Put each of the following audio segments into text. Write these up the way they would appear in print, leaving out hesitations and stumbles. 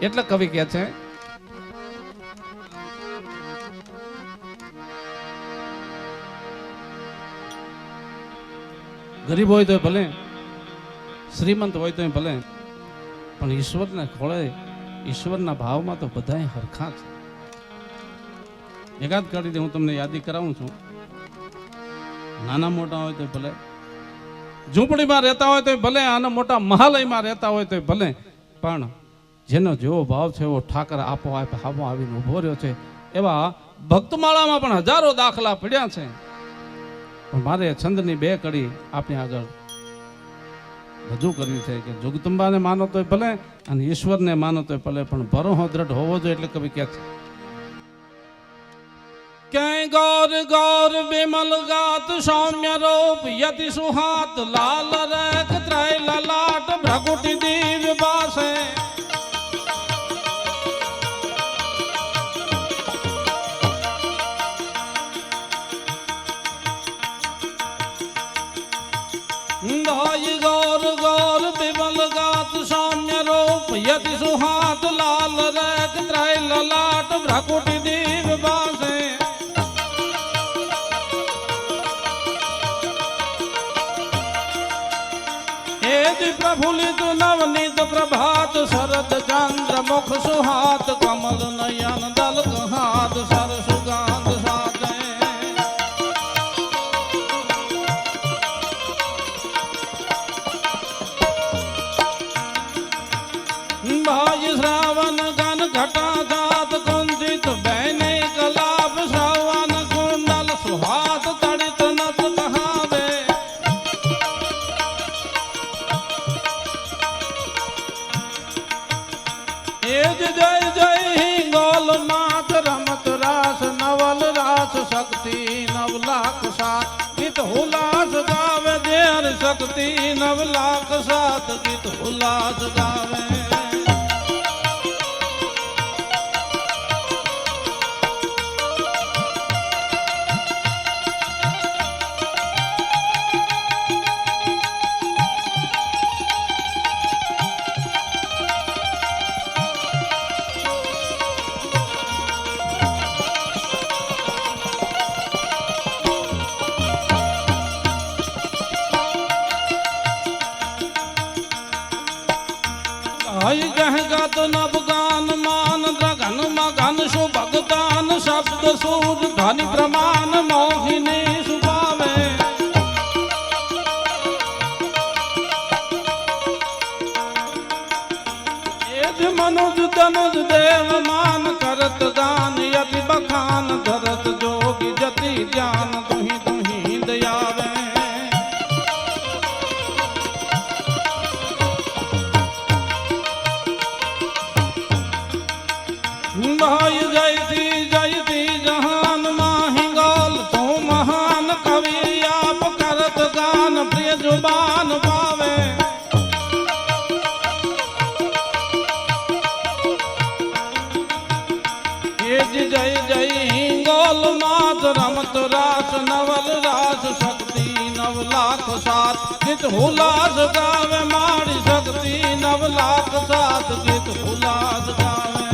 એટલે કવિ કહે છે ગરીબ હોય તો ભલે, શ્રીમંત હોય તો ભલે, પણ ઈશ્વરને ખોળે, ઈશ્વરના ભાવમાં તો બધાય હરખા છે. એકાદ કાઢીને હું તમને યાદી કરાવું છું. નાના મોટા હોય તો ભલે, ઝૂંપડીમાં રહેતા હોય તો ભલે, આના મોટા મહાલયમાં રહેતા હોય તો ભલે, પણ જેનો જેવો ભાવ છે એવો ઠાકર આપોઆપ આવીને ઉભો રહ્યો છે. એવા ભક્તમાળામાં પણ હજારો દાખલા પડ્યા છે. પણ મારે છંદની બે કડી આપણે આગળ રજૂ કરવી છે કે જગદંબાને માનો તો ભલે અને ઈશ્વરને માનો તો ભલે, પણ ભરોહો દ્રઢ હોવો જોઈએ. એટલે કવિ કહે છે ક્યાંય ગૌર ગૌર વિમલ ગાત સૌમ્ય રૂપ યતિ સુહાત લાલ રેખ ત્રય લલાટ ભ્રગુટી દિવ્ય બાસે गौर गौर विमल गात सौम्य रूप यति सुहात लाल रेख त्रय ललाट भ्रकुटी दीव बासे प्रफुल्लित नवनीत प्रभात शरद चंद्र मुख सुहात कमल नयन दल हाथ सर सुगंध साते भाई श्रावण गण घटा जात कुंजित बैने कलाप श्रावण कुंडल सुहात तड़ित नत कहावे जय जय हिंगोल नाथ रमत रास नवल रास शक्ति नव लाख सात गीत हुलास गावे देर शक्ति नव लाख सात गीत हुलास गावे गहगत नवगान मान द्रगन मगन सुभगतान शब्द सूर ध्वनि प्रमाण मोहिनी सुभावे मनुज तनुज देव मान करत गान यति बखान धरत जोगी जति ज्ञान दुहि दुहि दयावे भाई जयती जयती जहान माहिंगोल तू महान कवि आप करत गान प्रिय जुबान पावे जय जय हिंगोल नाथ रमत रास नवल रास शक्ति नव लाख सात गीत हुलास गावे मारी शक्ति नव लाख सात गीत हुलास गावे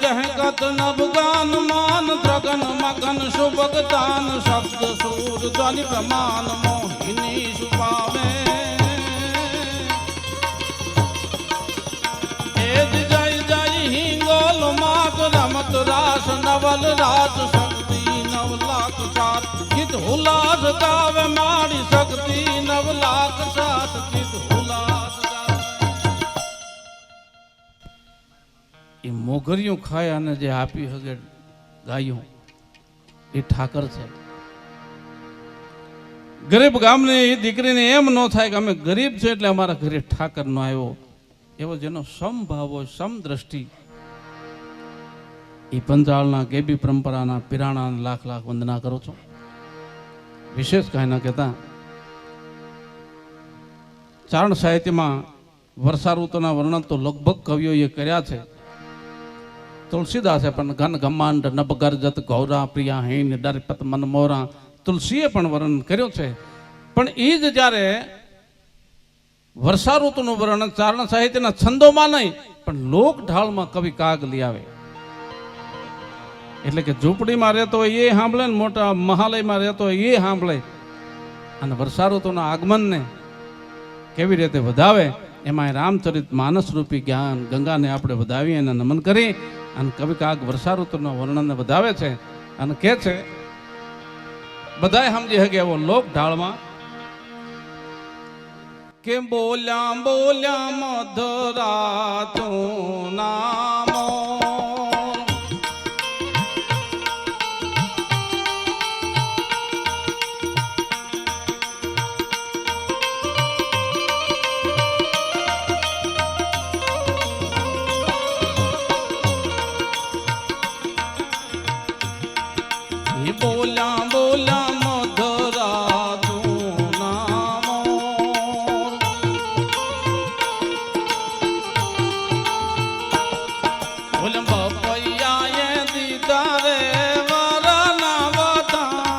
गहगत नवगान मान द्रगन मगन सुभगतान शब्द सूर ध्वनि प्रमाण मोहिनी सुपावे जय जय हिंगोल मात रमत रास नवल रास शक्ति नव लाख सात गीत हुलास गावे मारी शक्ति नव लाख सात गीत हुलास એ મોગરિયું ખાય અને જે આપી હગે ગાયું એ ઠાકર છે. ગરીબ ગામને એ દીકરીને એમ ન થાય કે અમે ગરીબ છે એટલે અમારા ઘરે ઠાકર નો આવ્યો, એવો જેનો સમભાવ હોય, સમદ્રષ્ટિ એ પંચાળના કેબી પરંપરાના પિરાણાને લાખ લાખ વંદના કરું છું. વિશેષ કાંઈ ન કહેતા, ચારણ સાહિત્યમાં વર્ષા ઋતુના વર્ણન તો લગભગ કવિઓએ કર્યા છે. તુલસીદાસે પણ ઘન ઘમાંડ નભ ગરજત ગૌરા પ્રિયા હીન ડરપત મન મોરા, તુલસીએ પણ વર્ણન કર્યું છે. પણ એ જ જ્યારે વર્ષા ઋતુનું વર્ણન ચારણ સાહિત્યના છંદોમાં નહીં પણ લોક ઢાળમાં કવિ કાગ લઈ આવે. એટલે કે ઝૂંપડીમાં રહેતો હોય એ સાંભળે ને મોટા મહાલયમાં રહેતો હોય એ સાંભળે. અને વર્ષા ઋતુના આગમનને કેવી રીતે વધાવે એમાં રામચરિત માનસ રૂપી જ્ઞાન ગંગાને આપણે વધાવી અને નમન કરી અને કવિ કાગ વર્ષા ઋતુના વર્ણનને વધાવે છે અને કહે છે બધાય સમજી શકે એવો લોક ઢાળમાં કે બોલ્યા બોલ્યા મધુરા તું નામો, બોલ્યા બોલ્યા મધુરા તું નામો, બોલ્યા બપૈયાએ દીધા રે વરના વધામણા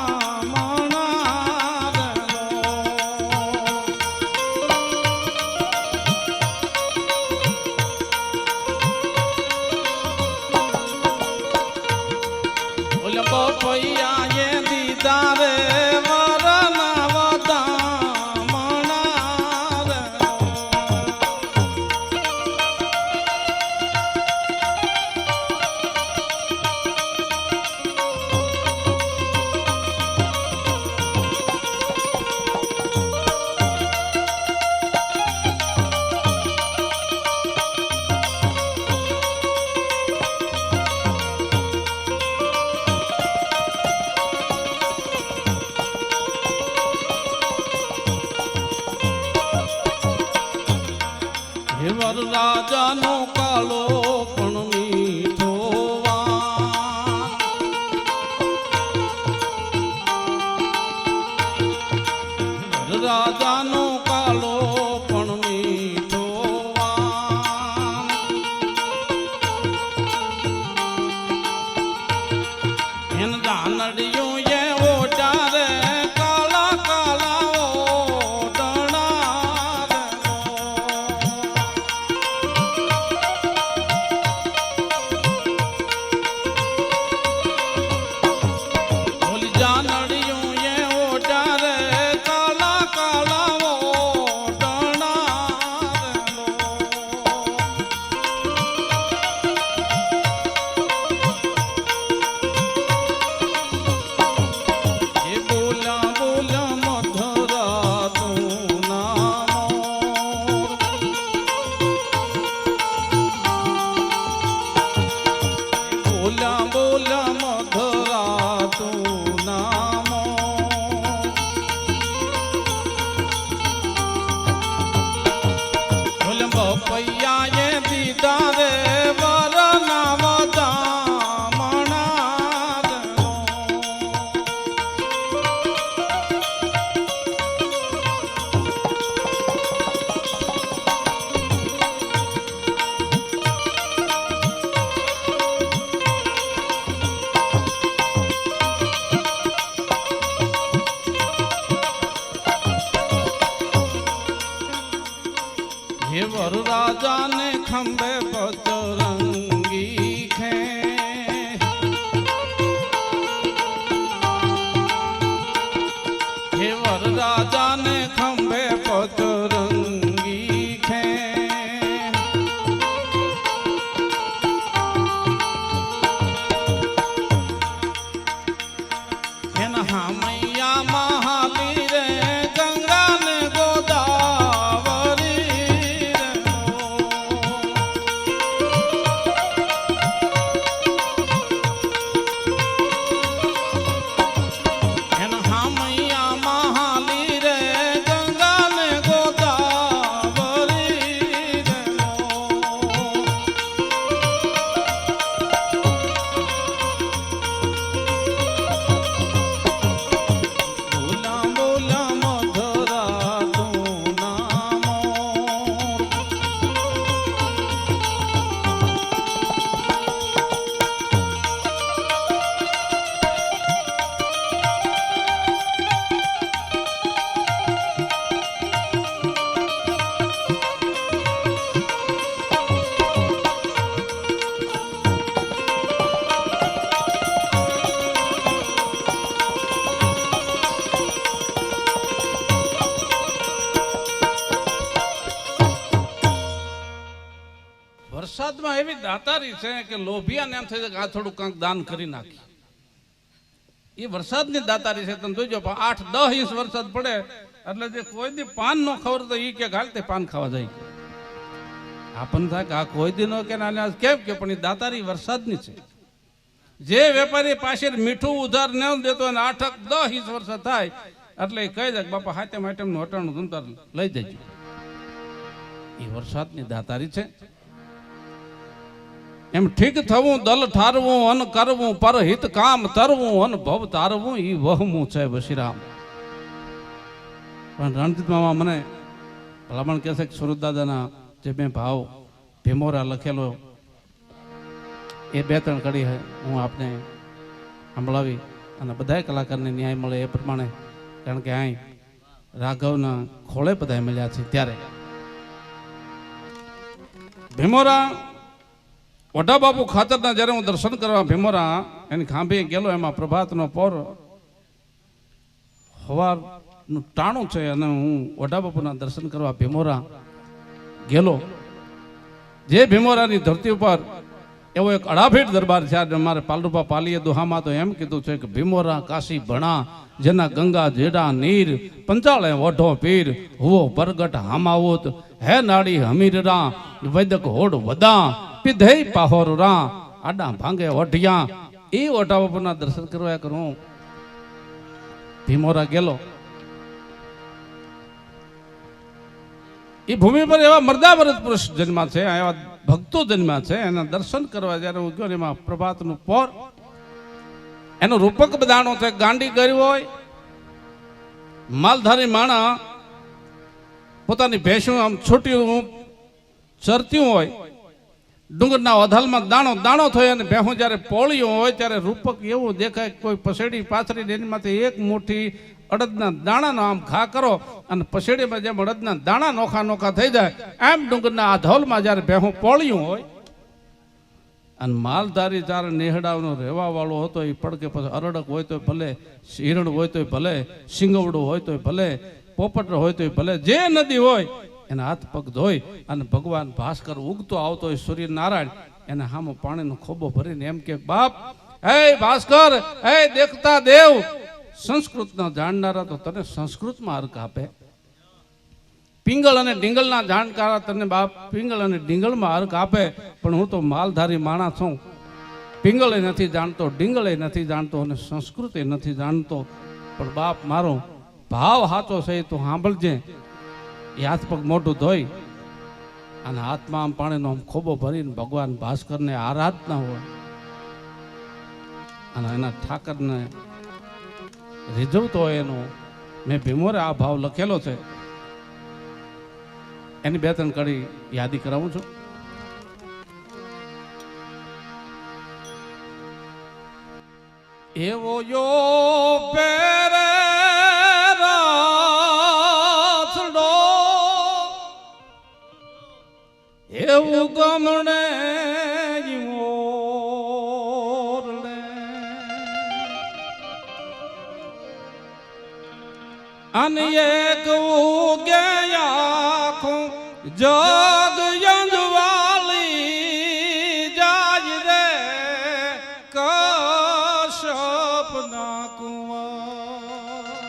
બોલ્યા બપૈયાએ દીધા રે વરના વર રાજાનો કાળો પણ મીઠો વાન, વર રાજાનો કાળો પણ મીઠો વાન, એન દાનડિયું એ ઓટા રે કાળા કાળા પૈયાએ દીધા રે વરના વધામણા દાતારી છે કે લોભિયાને એમ થઈ જાય કે આ થોડું કંઈક દાન કરી નાખી. એ વરસાદની દાતારી છે. તમે જોજો 8-10 ઇંચ વરસાદ પડે એટલે જે કોઈ દી પાન ન ખબર તો એ કે હાલ તે પાન ખાવા જાય. આપણને થાય કે આ કોઈ દી નો કે આને કેમ કે પણ એ દાતારી વરસાદની છે. જે વેપારી પાસે મીઠું ઉધાર ન દેતો અને 8-10 ઇંચ વરસાદ થાય એટલે એ કહી જાય બાપા હાથે માટેમનું હટાણું ધૂમતાર લઈ જજો. એ વરસાદની દાતારી છે. એમ ઠીક થવું દલ ઠારવું અન કરવું પર હિત કામ તરવું અન ભવ તારવું ઈ વહમું છે વશીરામ. પણ રણજીત મામા મને ભલામણ કહે છે કે સુરત દાદાના જે બે ભાવ ભીમોરા લખેલો એ 2-3 કડી હું આપને સંભળાવી અને બધા કલાકારને ન્યાય મળે એ પ્રમાણે, કારણ કે અહીં રાઘવના ખોળે બધા મળ્યા છે. ત્યારે ભીમોરા વઢા બાપુ ખાતરના જ્યારે હું દર્શન કરવા ભીમોરા એની ખાંભી ગયેલો, એમાં પ્રભાતનો પોર સવારનું ટાણું છે અને હું વઢા બાપુના દર્શન કરવા ભીમોરા ગયેલો. જે ભીમોરાની ધરતી ઉપર એવો એક અડાભેટ દરબાર છે. મારે પાલરૂપા પાલીએ દુહામાં તો એમ કીધું છે કે ભીમોરા કાશી ભણા જેના ગંગા જેડા નીર પંચાળે વઢો પીર હુવો પરગટ હામાવોત હે નાડી હમીરરા વૈદક હોડ વદા પીધે પાહોરરા આડા ભાંગે વઢિયા. એ વઢા બાપુના દર્શન કરવા કરું ભીમોરા ગયેલો. એ ભૂમિ પર એવા મર્દાવરત પુરુષ જન્મા છે, એવા ભક્તો જન્મ્યા છે. એના દર્શન કરવા જ્યારે હું ગયો એમાં પ્રભાતનું પોર એનો રૂપક બધાનો છે. ગાંડી ગરી હોય, માલધારી માણા પોતાની ભેંસું આમ છૂટ્યું ચરત્યું હોય, ડુંગરના અધાલમાં દાણો દાણો થયો અને ભેંસું જ્યારે પોળ્યું હોય ત્યારે રૂપક એવું દેખાય કોઈ પસેડી પાથરી એનીમાંથી એક મુઠ્ઠી અડદના દાણાનો આમ ઘા કરો અને પસેડીમાં જેમ અડદના દાણા નોખા નોખા થઈ જાય એમ ડુંગરના આધોલમાં જ્યારે ભેહું પોળ્યું હોય અને માલધારી જ્યારે નેહડાનો રહેવા વાળો હતો એ પડકે પછી અરડક હોય તો ભલે, હિરણ હોય તો ભલે, સિંગવડું હોય તો ભલે, પોપટ હોય તો ભલે, જે નદી હોય એના હાથ પગ ધોઈ અને ભગવાન ભાસ્કર ઉગતો આવતો હોય સૂર્યનારાયણ એને સામે પાણીનો ખોબો ભરીને એમ કે બાપ હે ભાસ્કર હે દેખતા દેવ, સંસ્કૃતના જાણનારા તો તને સંસ્કૃતમાં અર્ક આપે, પિંગળ અને ડીંગલના જાણકારા તને બાપ પિંગળ અને ડીંગલમાં અર્ક આપે, પણ હું તો માલધારી માણસ છું, પિંગળે નથી જાણતો, ડીંગળે નથી જાણતો અને સંસ્કૃત નથી જાણતો, પણ બાપ મારો ભાવ સાચો છે તું સાંભળજે. એ હાથ પગ મોઢું ધોઈ અને હાથમાં આમ પાણીનો આમ ખોબો ભરીને ભગવાન ભાસ્કરને આરાધના હોય અને એના ઠાકરને રીઝવતો હોય એનો મેં ભીમોરે આ ભાવ લખેલો છે. એની 2-3 કડી યાદી કરાવું છું. એવો યો પેરે રાસડો એવું ગમણે અને એક ઉગ્યા જગ યંજવાલી જાય રે કશ્યપ ના કુંવર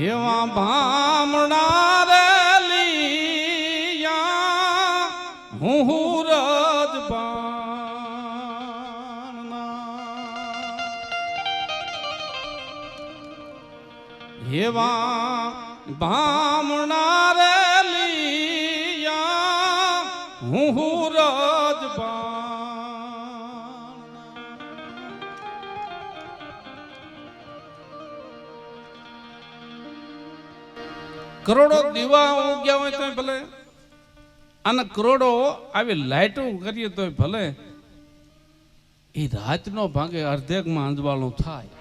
એવા ભામણા રે લીયા હું એવા ભામણા રે લીયા હું રજબાણ. કરોડો દીવા ઉગ્યા હોય તો ભલે અને કરોડો આવી લાઈટો કરીએ તો ભલે એ રાતનો ભાગે અર્ધેકમાં અંજવાળું થાય.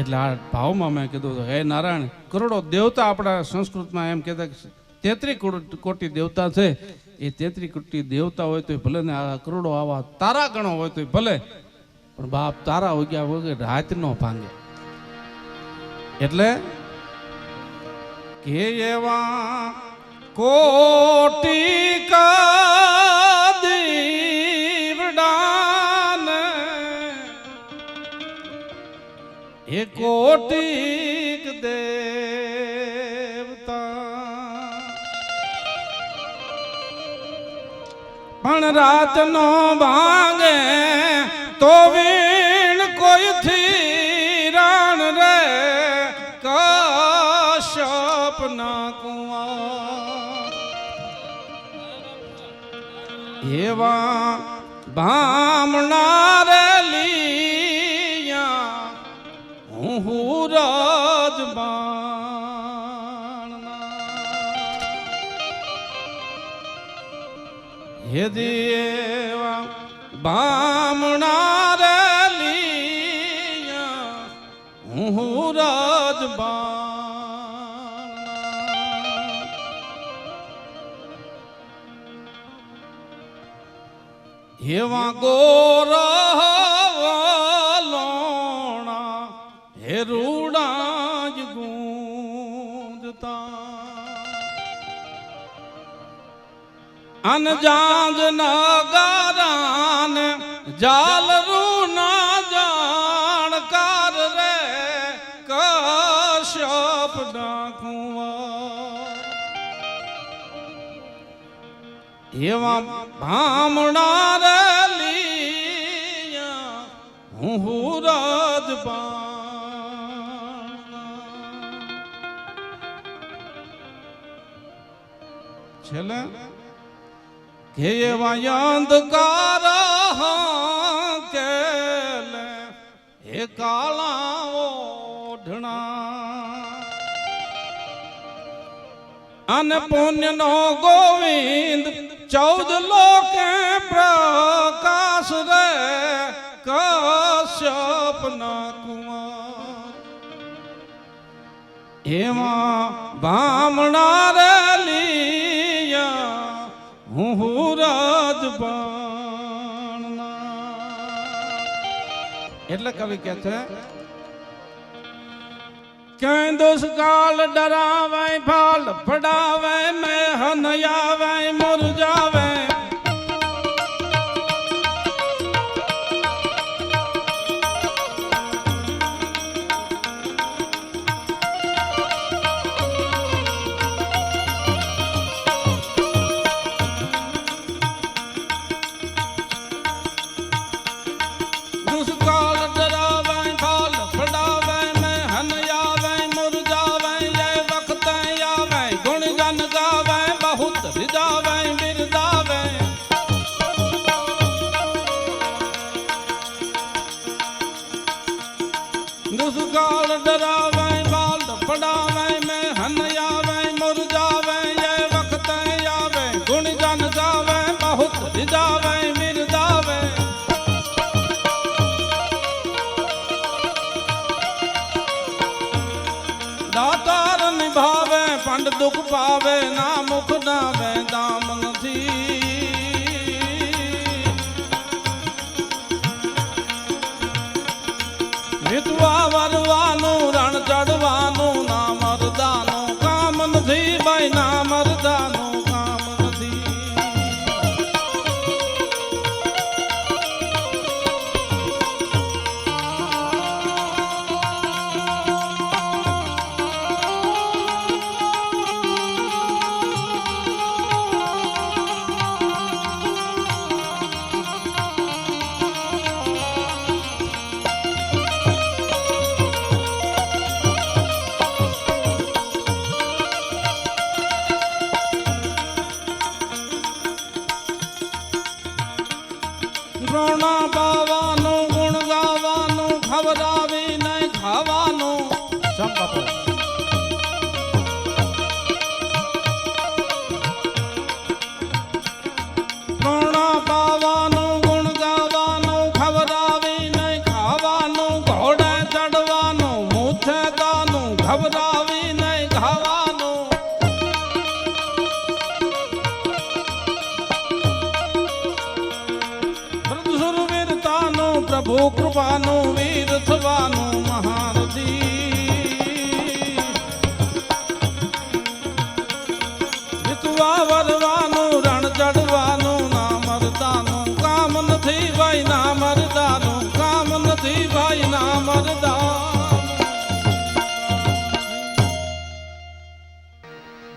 એટલે આ ભાવમાં મેં કીધું હે નારાયણ, કરોડો દેવતા આપણા સંસ્કૃતમાં એમ કહેતા 33 કોટી દેવતા છે. એ 33 કોટી દેવતા હોય તો ભલે ને આ કરોડો આવા તારા ગણો હોય તો ભલે, પણ બાપ તારા ઉગ્યા વગર રાત નો ભાંગે. એટલે કે એવા कोटि का दीवडान ये कोटिक देवता पण रात नो भांगे तो वीण कोई थी राण रे कश्यप ना कुंवर एवा बामणा रे लिया हूँ राजबाणना यदि एवा बामणा रे लिया हूँ राजबाणना एवा गोरा रूडाज गूंजता अनजान नगारान जाल रूना जानकार रे कश्यप डाकुंवर एवा भामणा रे लिया हूँ राजबान छेले के अंधकार केले हे काला ओढ़ना अन पुण्य नो गोविंद 14 लोक प्रकाश रे कश्यप ना कुंवर एवा बामणा रे हूँ राजबाणना એટલે કવિ કહે છે ક્યાં દુષ્કાળ ડરાવે ફાલ ફડાવે મેં હનયાવે મુરજાવે दुष्काल डरावे बाल पड़ावे में हनयावे मुरझावे ये वक्त आवे गुण जन गावे बहुत रिजावे मिर्जावे दातार निभावे पंड दुख पावे ना मुख नावे दाम नथी વિધવા વરવાનું રણ ચડવાનું ના મરદાનું કામ નથી ભાઈ ના મરદાનું કામ નથી રોણા બાવાનું ગુણ ગાવાનું ખવડાવી નહીં ખાવાનું સંપતો રોણા બાવાનું ગુણ ગાવાનું ખવડાવી નહીં ખાવાનું ઘોડે ચડવાનું મૂછે દાનું ખવડાવી નહીં ખાવાનું પ્રભુ કૃપાનું વીર થવાનું મહારથી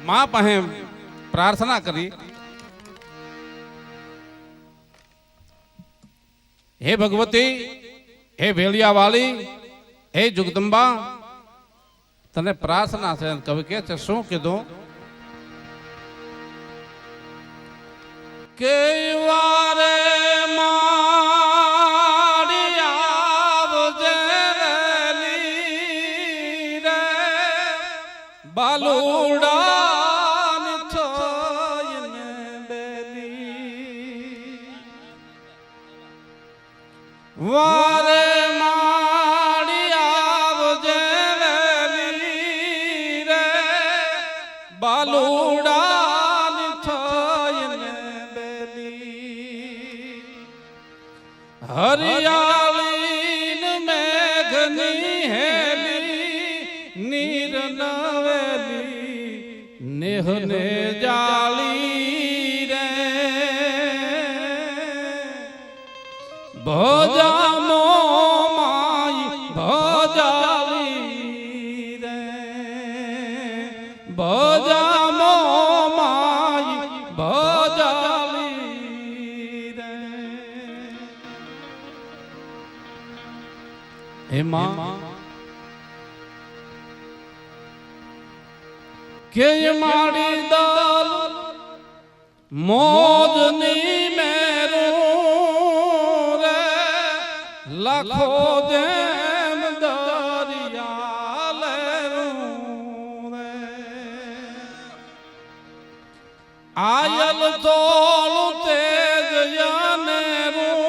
માં પાસે પ્રાર્થના કરી, હે ભગવતી, હે વેળિયા વાલી, હે જગદંબા, તને પ્રાર્થના છે. કવિ કે છે શું કીધું કે વારે માડી આવજે વેલી રે બાલુડાન થઈને બેલી, વારે માડી આવજે વેલી રે બાલુડાન થઈને બેલી, હરિયાળી મેઘની હેલી નીર નવેલી નેહને જાળી રે ભજામો માઈ ભજાલી રે ભજામો માઈ ભજાલી રે. એમાં કે માડી દલ મોજની મેરું રે લાખો જેમ દરિયા લેરું રે આયલ તોલું તેજ યાનેરું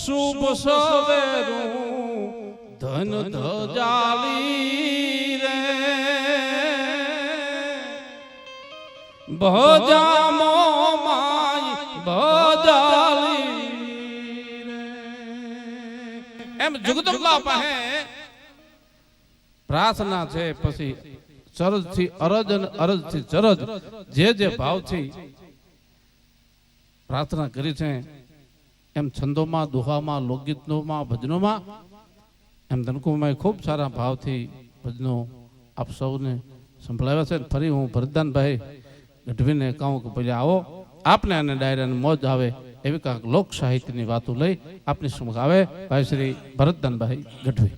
શુભ સવેરું ધન ધજાલી રે ભજામો માઈ ભજાલી રે. એમ જગદંબા પાસે પ્રાર્થના છે. પછી ચરજ થી અરજ અને અરજ થી ચરજ જે ભાવથી પ્રાર્થના કરી છે એમ છંદોમાં, દુહામાં, લોકગીતોમાં, ભજનોમાં, એમ ધનકુમાં ખૂબ સારા ભાવથી ભજનો આપ સૌને સંભળાવ્યા છે. ફરી હું ભરતદાનભાઈ ગઢવીને કહું કે પછી આવો, આપને અને ડાયરાને મોજ આવે એવી કાંઈક લોક સાહિત્યની વાતો લઈ આપની સમક્ષ આવે ભાઈ શ્રી ભરતદાનભાઈ ગઢવી.